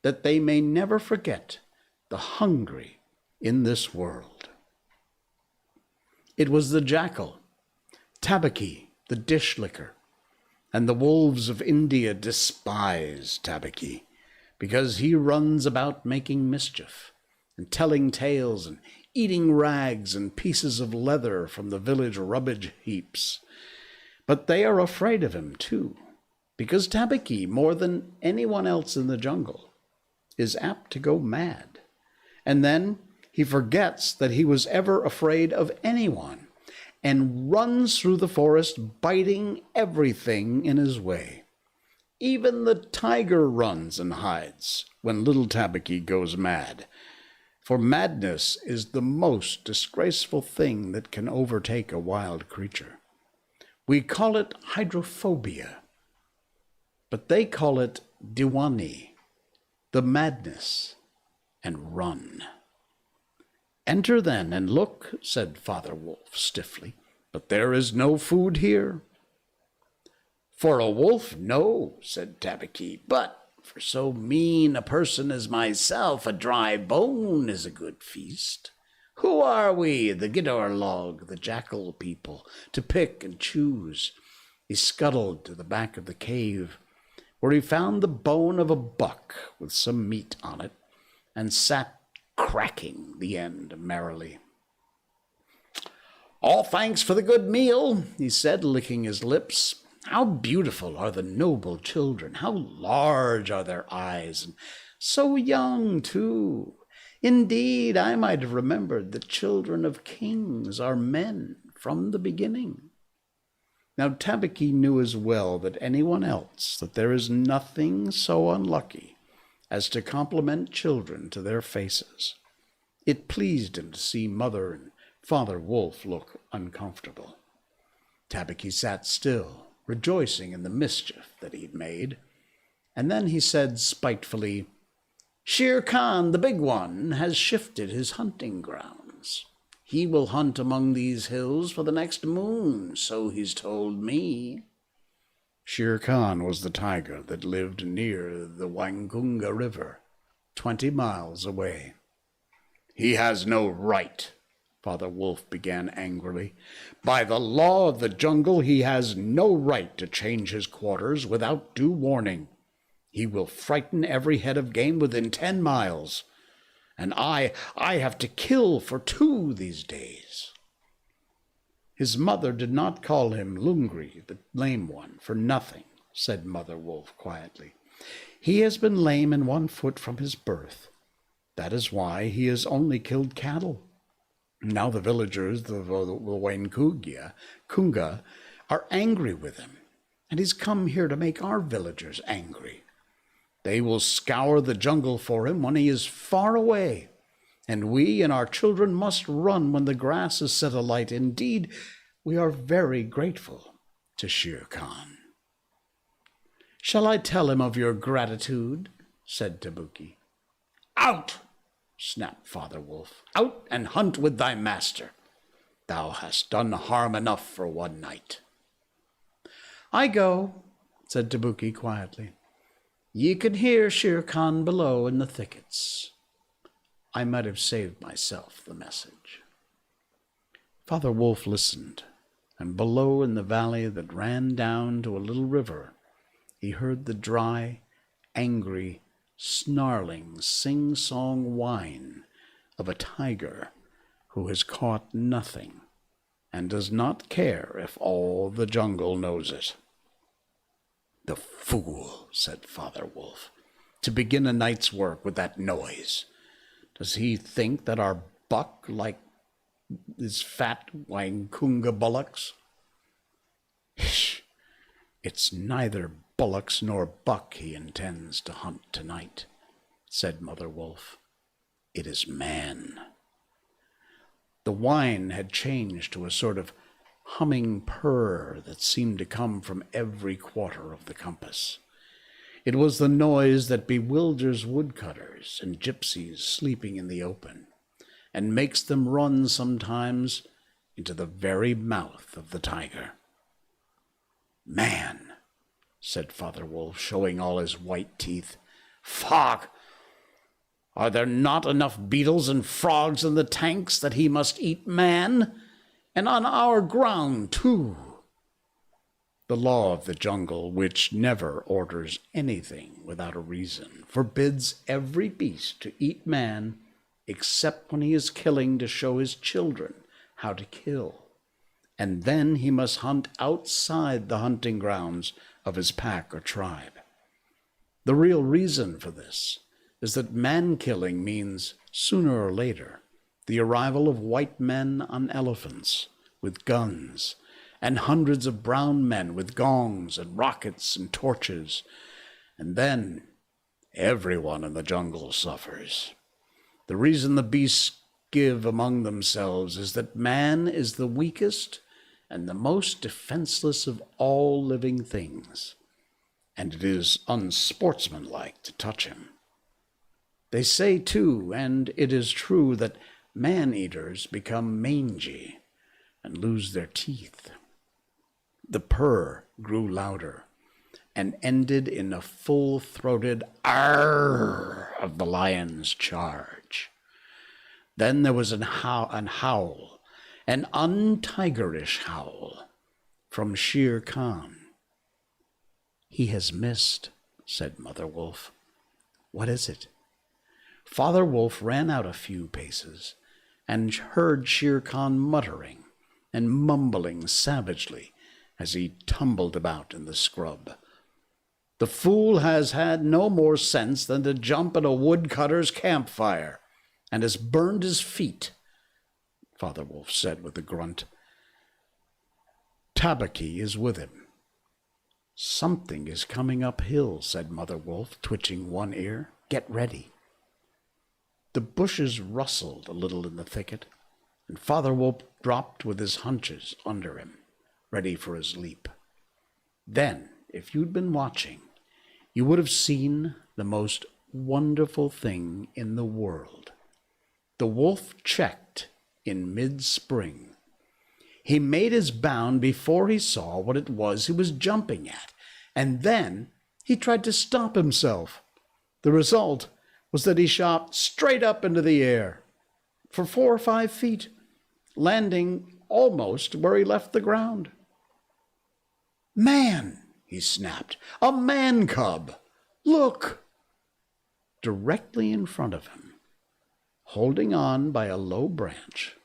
that they may never forget the hungry in this world." It was the jackal, Tabaqui, the dish licker, and the wolves of India despise Tabaqui, because he runs about making mischief and telling tales and eating rags and pieces of leather from the village rubbish heaps. But they are afraid of him, too, because Tabaqui, more than anyone else in the jungle, is apt to go mad. And then he forgets that he was ever afraid of anyone and runs through the forest biting everything in his way. Even the tiger runs and hides when little Tabaqui goes mad, for madness is the most disgraceful thing that can overtake a wild creature. We call it hydrophobia, but they call it diwani, the madness, and run. "Enter then and look," said Father Wolf stiffly, "but there is no food here." "For a wolf, no," said Tabaqui, "but for so mean a person as myself, a dry bone is a good feast. Who are we, the Gidor log, the jackal people, to pick and choose?" He scuttled to the back of the cave, where he found the bone of a buck with some meat on it, and sat cracking the end merrily. "All thanks for the good meal," he said, licking his lips. "How beautiful are the noble children! How large are their eyes, and so young, too! Indeed, I might have remembered the children of kings are men from the beginning." Now Tabaqui knew as well as anyone else that there is nothing so unlucky as to compliment children to their faces. It pleased him to see Mother and Father Wolf look uncomfortable. Tabaqui sat still, rejoicing in the mischief that he'd made, and then he said spitefully, "Shere Khan, the big one, has shifted his hunting grounds. He will hunt among these hills for the next moon, so he's told me." Shere Khan was the tiger that lived near the Wangunga River, 20 miles away. "He has no right," Father Wolf began angrily. "By the law of the jungle, he has no right to change his quarters without due warning. He will frighten every head of game within 10 miles. And I have to kill for 2 these days." "His mother did not call him Lungri, the lame one, for nothing," said Mother Wolf quietly. "He has been lame in one foot from his birth. That is why he has only killed cattle. Now the villagers, the Kunga, are angry with him, and he's come here to make our villagers angry. They will scour the jungle for him when he is far away, and we and our children must run when the grass is set alight. Indeed, we are very grateful to Shere Khan." "Shall I tell him of your gratitude?" said Tabuki. "Out!" snapped Father Wolf. "Out and hunt with thy master. Thou hast done harm enough for one night." "I go," said Tabuki quietly. "Ye can hear Shere Khan below in the thickets." I might have saved myself the message. Father Wolf listened, and below in the valley that ran down to a little river, he heard the dry, angry, snarling, sing-song whine of a tiger who has caught nothing and does not care if all the jungle knows it. "The fool," said Father Wolf, "to begin a night's work with that noise. Does he think that our buck like his fat Kunga bullocks?" "Hish! It's neither bullocks nor buck he intends to hunt tonight," said Mother Wolf. "It is man." The whine had changed to a sort of humming purr that seemed to come from every quarter of the compass. It was the noise that bewilders woodcutters and gypsies sleeping in the open, and makes them run sometimes into the very mouth of the tiger. "Man," said Father Wolf, showing all his white teeth. "Fuck! Are there not enough beetles and frogs in the tanks that he must eat man? And on our ground, too." The law of the jungle, which never orders anything without a reason, forbids every beast to eat man except when he is killing to show his children how to kill. And then he must hunt outside the hunting grounds of his pack or tribe. The real reason for this is that man-killing means, sooner or later, the arrival of white men on elephants with guns, and hundreds of brown men with gongs and rockets and torches, and then everyone in the jungle suffers. The reason the beasts give among themselves is that man is the weakest and the most defenseless of all living things, and it is unsportsmanlike to touch him. They say, too, and it is true, that man-eaters become mangy and lose their teeth. The purr grew louder and ended in a full-throated "arr" of the lion's charge. Then there was an howl, an untigerish howl, from Shere Khan. "He has missed," said Mother Wolf. "What is it?" Father Wolf ran out a few paces and heard Shere Khan muttering and mumbling savagely as he tumbled about in the scrub. "The fool has had no more sense than to jump at a woodcutter's campfire, and has burned his feet," Father Wolf said with a grunt. "Tabuki is with him." "Something is coming uphill," said Mother Wolf, twitching one ear. "Get ready." The bushes rustled a little in the thicket, and Father Wolf dropped with his hunches under him, ready for his leap. Then, if you'd been watching, you would have seen the most wonderful thing in the world. The wolf checked in mid-spring. He made his bound before he saw what it was he was jumping at, and then he tried to stop himself. The result was that he shot straight up into the air for 4 or 5 feet, landing almost where he left the ground. "Man!" he snapped. "A man cub! Look!" Directly in front of him, holding on by a low branch,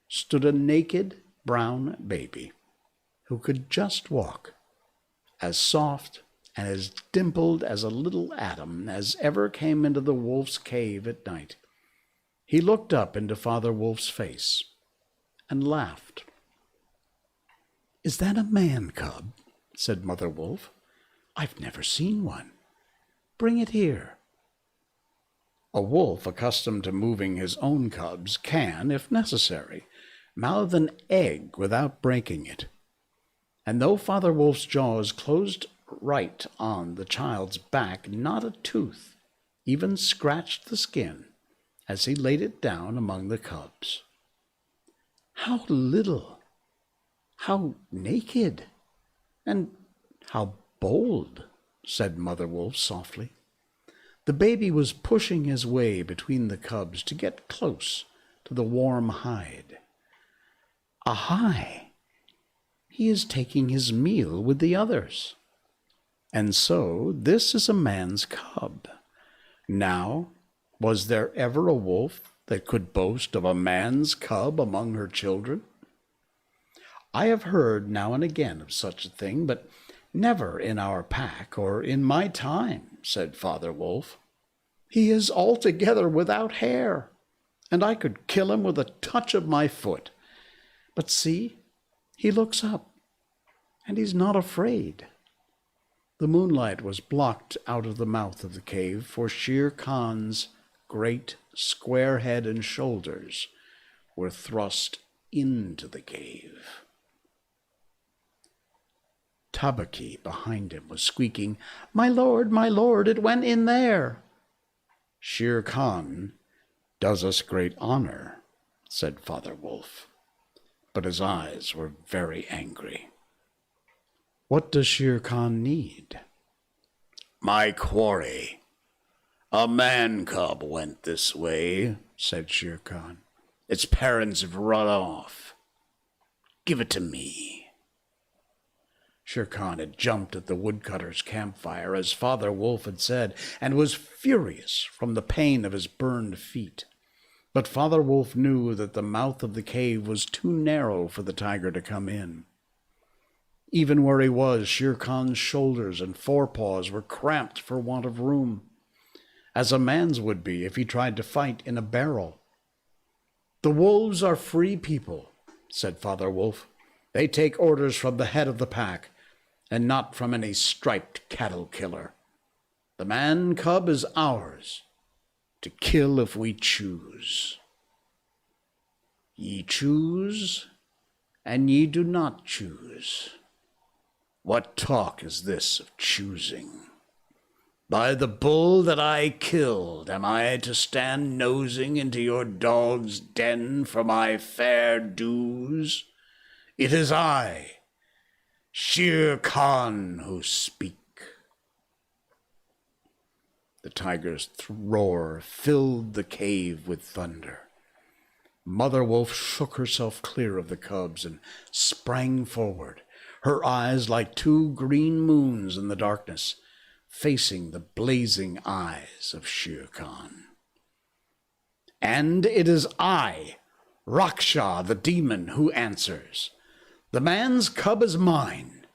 stood a naked brown baby who could just walk, as soft and as dimpled as a little atom as ever came into the wolf's cave at night. He looked up into Father Wolf's face and laughed. "Is that a man cub?" said Mother Wolf. "I've never seen one. Bring it here." A wolf accustomed to moving his own cubs can, if necessary, mouth an egg without breaking it. And though Father Wolf's jaws closed right on the child's back, not a tooth even scratched the skin as he laid it down among the cubs. "How little, how naked, and how bold," said Mother Wolf softly. The baby was pushing his way between the cubs to get close to the warm hide. Ahai! He is taking his meal with the others. And so this is a man's cub. Now, was there ever a wolf that could boast of a man's cub among her children? I have heard now and again of such a thing, but never in our pack or in my time, said Father Wolf. He is altogether without hair, and I could kill him with a touch of my foot. But see, he looks up, and he's not afraid. The moonlight was blocked out of the mouth of the cave, for Shere Khan's great square head and shoulders were thrust into the cave. Tabaki behind him was squeaking, my lord, it went in there." "Shere Khan does us great honor," said Father Wolf, but his eyes were very angry. "What does Shere Khan need?" "My quarry. A man cub went this way," said Shere Khan. "Its parents have run off. Give it to me." Shere Khan had jumped at the woodcutter's campfire, as Father Wolf had said, and was furious from the pain of his burned feet. But Father Wolf knew that the mouth of the cave was too narrow for the tiger to come in. Even where he was, Shere Khan's shoulders and forepaws were cramped for want of room, as a man's would be if he tried to fight in a barrel. "The wolves are free people," said Father Wolf. "They take orders from the head of the pack, and not from any striped cattle killer. The man cub is ours, to kill if we choose. Ye choose, and ye do not choose. What talk is this of choosing? By the bull that I killed, am I to stand nosing into your dog's den for my fair dues? It is I, Shere Khan, who speak." The tiger's roar filled the cave with thunder. Mother Wolf shook herself clear of the cubs and sprang forward, her eyes like two green moons in the darkness, facing the blazing eyes of Shere Khan. "And it is I, Raksha the demon, who answers. The man's cub is mine,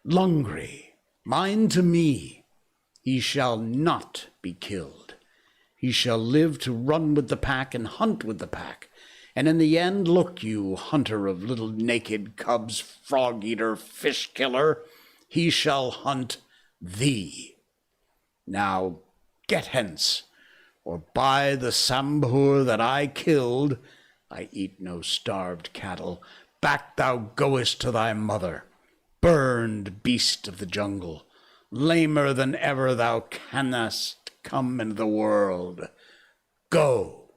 Lungri, mine to me. He shall not be killed. He shall live to run with the pack and hunt with the pack. And in the end, look you, hunter of little naked cubs, frog-eater, fish-killer, he shall hunt thee. Now get hence, or by the Sambhur that I killed, I eat no starved cattle, back thou goest to thy mother, burned beast of the jungle, lamer than ever thou canst come into the world. Go."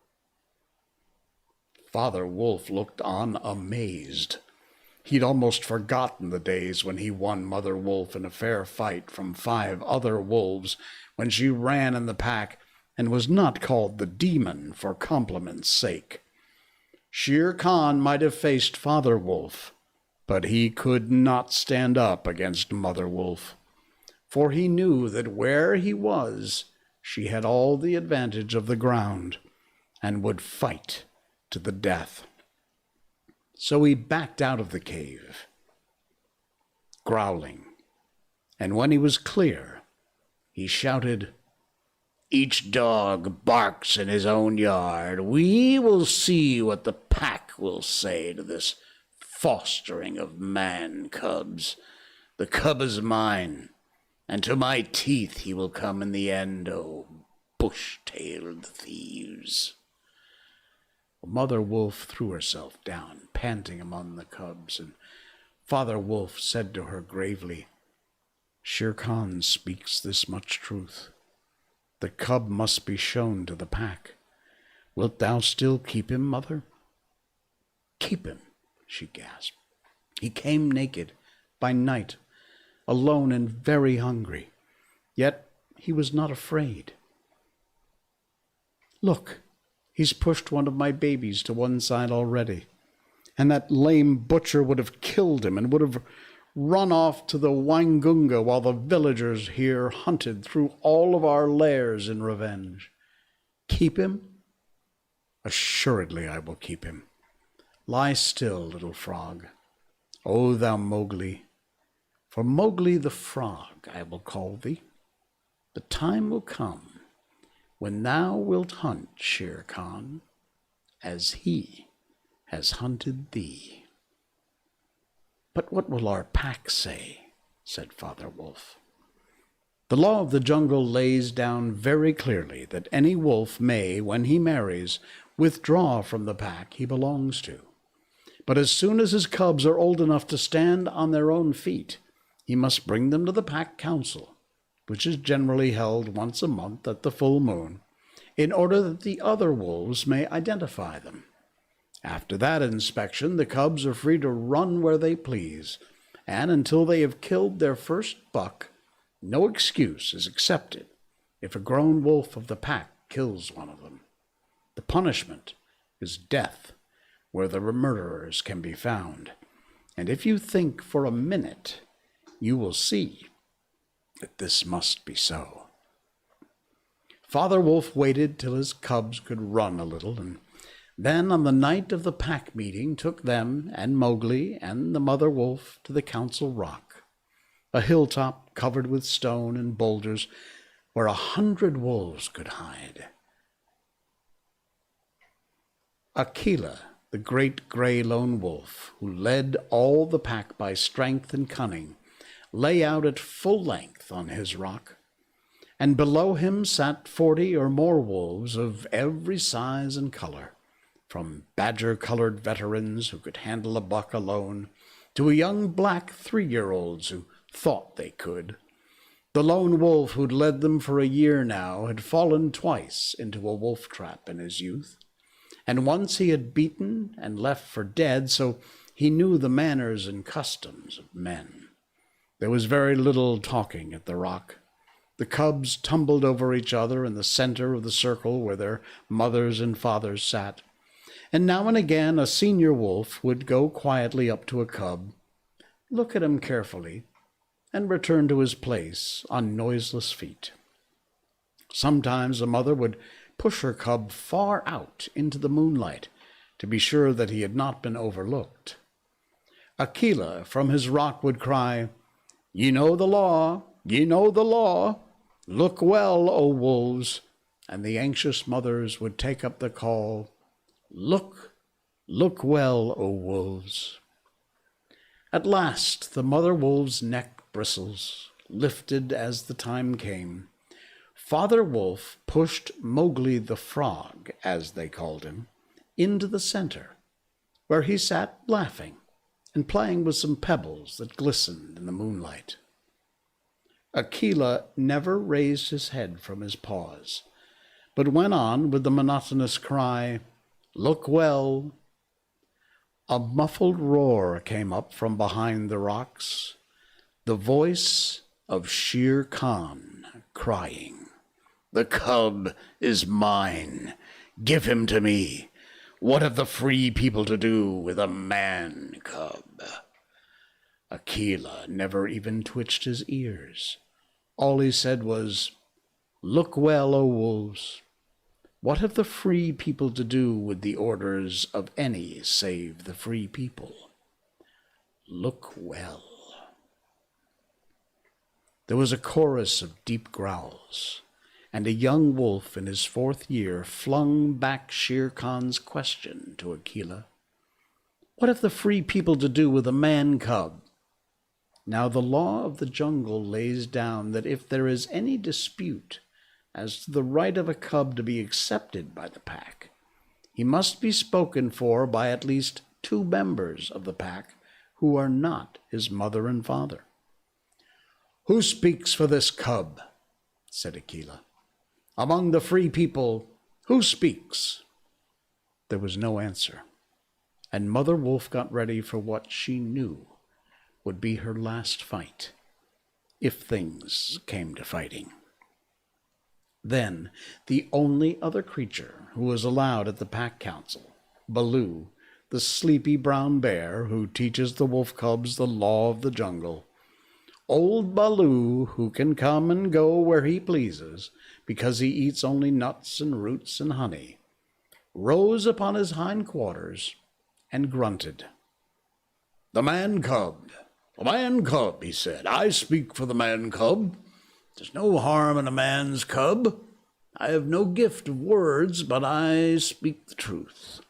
Father Wolf looked on amazed. He'd almost forgotten the days when he won Mother Wolf in a fair fight from 5 other wolves, when she ran in the pack and was not called the demon for compliment's sake. Shere Khan might have faced Father Wolf, but he could not stand up against Mother Wolf, for he knew that where he was, she had all the advantage of the ground, and would fight to the death. So he backed out of the cave, growling, and when he was clear, he shouted, Each dog barks in his own yard. We will see what the pack will say to this fostering of man cubs. The cub is mine, and to my teeth he will come in the end, oh bush-tailed thieves." Mother Wolf threw herself down, panting among the cubs, and Father Wolf said to her gravely, "Shere Khan speaks this much truth. The cub must be shown to the pack. Wilt thou still keep him, mother?" "Keep him," she gasped. "He came naked, by night, alone and very hungry. Yet he was not afraid. Look, he's pushed one of my babies to one side already. And that lame butcher would have killed him and would have run off to the Wangunga while the villagers here hunted through all of our lairs in revenge. Keep him? Assuredly I will keep him. Lie still, little frog. O thou Mowgli, for Mowgli the frog I will call thee. The time will come when thou wilt hunt Shere Khan as he has hunted thee." "But what will our pack say?" said Father Wolf. "The law of the jungle lays down very clearly that any wolf may, when he marries, withdraw from the pack he belongs to. But as soon as his cubs are old enough to stand on their own feet, he must bring them to the pack council, which is generally held once a month at the full moon, in order that the other wolves may identify them. After that inspection, the cubs are free to run where they please, and until they have killed their first buck, no excuse is accepted if a grown wolf of the pack kills one of them. The punishment is death where the murderers can be found. And if you think for a minute, you will see that this must be so." Father Wolf waited till his cubs could run a little, and then on the night of the pack meeting took them and Mowgli and the mother wolf to the council rock, a hilltop covered with stone and boulders where 100 wolves could hide. Akela, the great gray lone wolf, who led all the pack by strength and cunning, lay out at full length on his rock, and below him sat 40 or more wolves of every size and color, from badger-colored veterans who could handle a buck alone, to young black 3-year-olds who thought they could. The lone wolf who'd led them for a year now had fallen twice into a wolf trap in his youth, and once he had beaten and left for dead, so he knew the manners and customs of men. There was very little talking at the rock. The cubs tumbled over each other in the center of the circle where their mothers and fathers sat, and now and again a senior wolf would go quietly up to a cub, look at him carefully, and return to his place on noiseless feet. Sometimes a mother would push her cub far out into the moonlight to be sure that he had not been overlooked. Akela from his rock would cry, "Ye know the law, ye know the law. Look well, O wolves," and the anxious mothers would take up the call, "Look, look well, O wolves." At last the mother wolf's neck bristles lifted as the time came. Father Wolf pushed Mowgli the frog, as they called him, into the center, where he sat laughing and playing with some pebbles that glistened in the moonlight. Akela never raised his head from his paws, but went on with the monotonous cry, "Look well." A muffled roar came up from behind the rocks, the voice of Shere Khan crying, "The cub is mine. Give him to me. What have the free people to do with a man cub?" Akela never even twitched his ears. All he said was, "Look well, O wolves. What have the free people to do with the orders of any save the free people? Look well." There was a chorus of deep growls, and a young wolf in his 4th year flung back Shere Khan's question to Akela. What have the free people to do with a man cub? Now the law of the jungle lays down that if there is any dispute as to the right of a cub to be accepted by the pack, he must be spoken for by at least 2 members of the pack who are not his mother and father. Who speaks for this cub? Said Akela. Among the free people, who speaks? There was no answer, and Mother Wolf got ready for what she knew would be her last fight, if things came to fighting. Then the only other creature who was allowed at the pack council, Baloo, the sleepy brown bear who teaches the wolf cubs the law of the jungle, old Baloo, who can come and go where he pleases because he eats only nuts and roots and honey, rose upon his hind quarters and grunted. The man cub, he said. I speak for the man cub. There's no harm in a man's cub. I have no gift of words, but I speak the truth.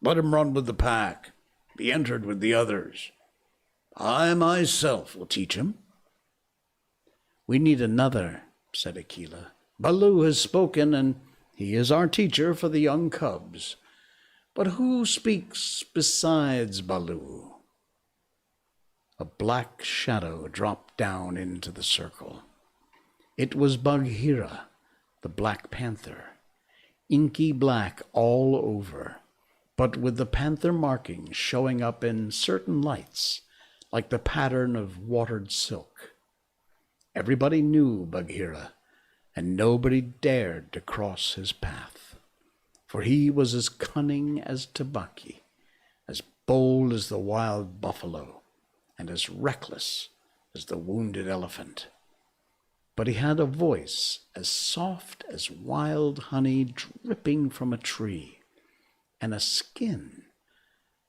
Let him run with the pack, be entered with the others. I myself will teach him. We need another, said Akela. Baloo has spoken, and he is our teacher for the young cubs. But who speaks besides Baloo? A black shadow dropped down into the circle. It was Bagheera, the Black Panther, inky black all over, but with the panther markings showing up in certain lights, like the pattern of watered silk. Everybody knew Bagheera, and nobody dared to cross his path, for he was as cunning as Tabaki, as bold as the wild buffalo, and as reckless as the wounded elephant. But he had a voice as soft as wild honey dripping from a tree, and a skin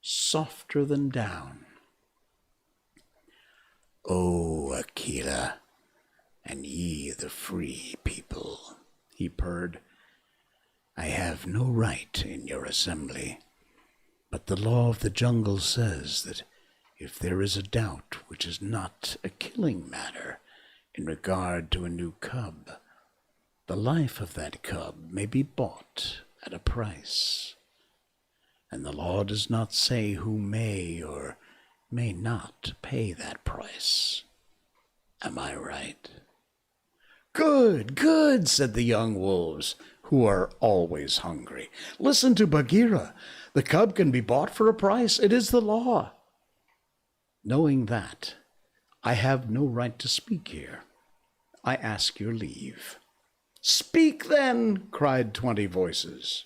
softer than down. O Akela, and ye the free people, he purred, I have no right in your assembly, but the law of the jungle says that if there is a doubt which is not a killing matter in regard to a new cub, the life of that cub may be bought at a price. And the law does not say who may or may not pay that price. Am I right? Good, good, said the young wolves, who are always hungry. Listen to Bagheera. The cub can be bought for a price. It is the law. Knowing that, I have no right to speak here. I ask your leave. Speak then, cried 20 voices.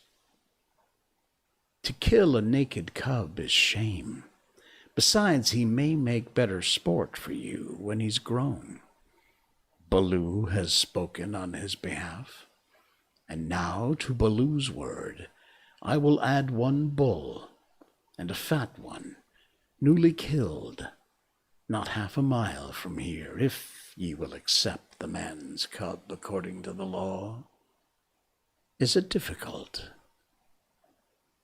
To kill a naked cub is shame. Besides, he may make better sport for you when he's grown. Baloo has spoken on his behalf, and now to Baloo's word I will add 1 bull, and a fat one, newly killed, not half a mile from here, if ye will accept the man's cub according to the law. Is it difficult?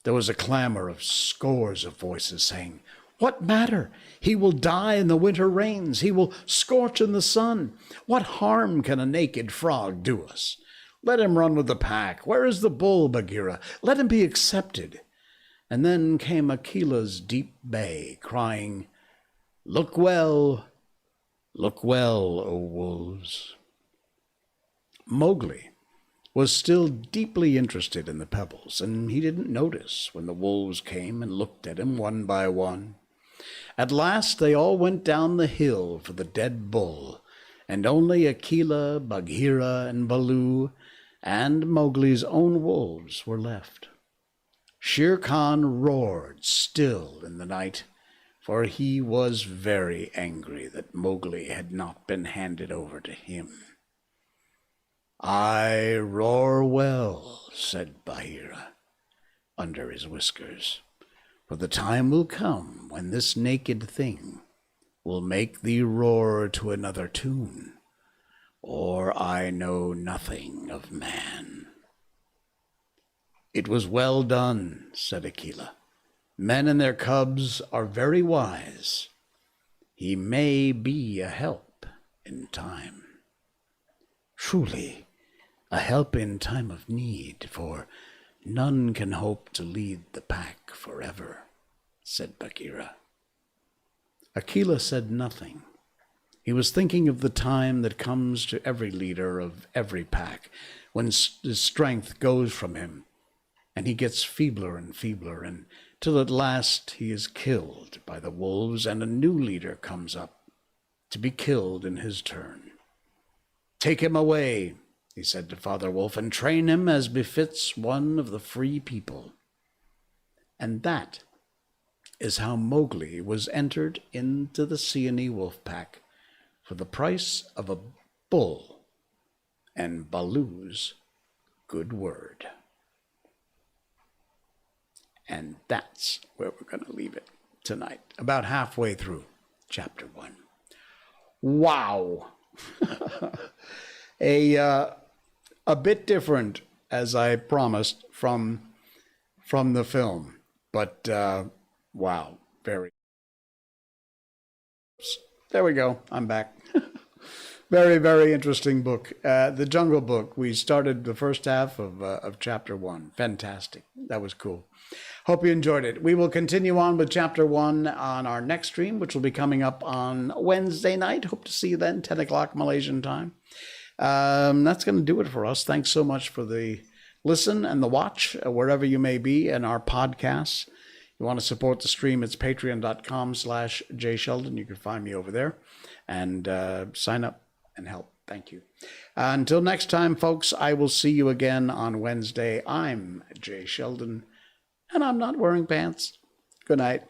There was a clamor of scores of voices saying, What matter? He will die in the winter rains. He will scorch in the sun. What harm can a naked frog do us? Let him run with the pack. Where is the bull, Bagheera? Let him be accepted. And then came Akela's deep bay, crying, Look well, O wolves. Mowgli was still deeply interested in the pebbles, and he didn't notice when the wolves came and looked at him one by one. At last they all went down the hill for the dead bull, and only Akela, Bagheera, and Baloo, and Mowgli's own wolves were left. Shere Khan roared still in the night, for he was very angry that Mowgli had not been handed over to him. I roar well, said Bagheera, under his whiskers, for the time will come when this naked thing will make thee roar to another tune, or I know nothing of man." "It was well done," said Aquila. "Men and their cubs are very wise. He may be a help in time." "Truly, a help in time of need, for none can hope to lead the pack forever," said Bagheera. Aquila said nothing. He was thinking of the time that comes to every leader of every pack, when his strength goes from him, and he gets feebler and feebler, until at last he is killed by the wolves, and a new leader comes up to be killed in his turn. "Take him away," he said to Father Wolf, "and train him as befits one of the free people." And that is how Mowgli was entered into the Seeonee wolf pack for the price of a bull and Baloo's good word. And that's where we're going to leave it tonight, about halfway through chapter 1. Wow. A bit different, as I promised, from the film, but wow, very. There we go. I'm back. Very, very interesting book. The Jungle Book. We started the first half of chapter 1. Fantastic. That was cool. Hope you enjoyed it. We will continue on with chapter 1 on our next stream, which will be coming up on Wednesday night. Hope to see you then, 10 o'clock Malaysian time. That's going to do it for us. Thanks so much for the listen and the watch, wherever you may be in our podcasts. You want to support the stream, it's patreon.com/jsheldon. You can find me over there and sign up and help. Thank you. Until next time, folks, I will see you again on Wednesday. I'm Jay Sheldon, and I'm not wearing pants. Good night.